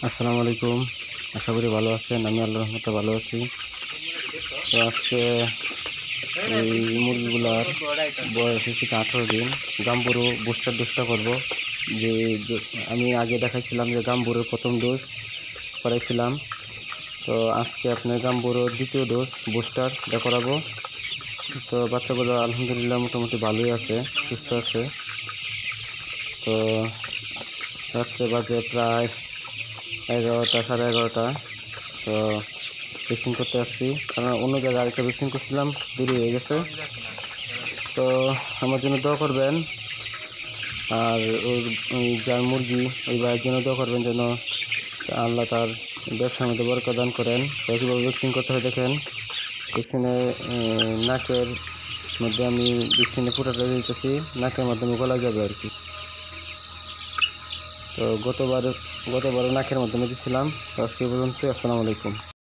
আসসালামু আলাইকুম। আশা করি ভালো আছেন। আমি আল্লাহর রহমতে ভালো আছি। তো আজকে এই মুরগিগুলার বয়স হচ্ছে 18 দিন। গাম্বুরু বুস্টার ডোজটা করব। যে আমি আগে দেখাইছিলাম যে গাম্বুরুর প্রথম ডোজ করাইছিলাম, তো আজকে আপনার গাম্বুরুর দ্বিতীয় ডোজ বুস্টারটা করাবো। তো বাচ্চাগুলো আলহামদুলিল্লাহ মোটামুটি ভালোই আছে, সুস্থ আছে। তো রাত্রে বাজে প্রায় 11টা, সাড়ে 11টা। তো ভ্যাকসিন করতে আসছি, কারণ অন্য জায়গায় আরেকটা ভ্যাকসিন করছিলাম, দেরি হয়ে গেছে। তো আমার জন্য দোয়া করবেন, আর ওই যার মুরগি ওই ভাইয়ের জন্য দোয়া করবেন যেন আল্লাহ তার ব্যবসার মধ্যে বরকত দান করেন। তো কীভাবে ভ্যাকসিন করতে হয় দেখেন। ভ্যাকসিনে নাকের মধ্যে আমি ভ্যাকসিনে ফুটাটা দিতেছি, নাকের মাধ্যমে গলা যাবে আর কি। তো গতবার নাকের মাধ্যমে দিয়েছিলাম। তো আজকে পর্যন্ত। আসসালামু আলাইকুম।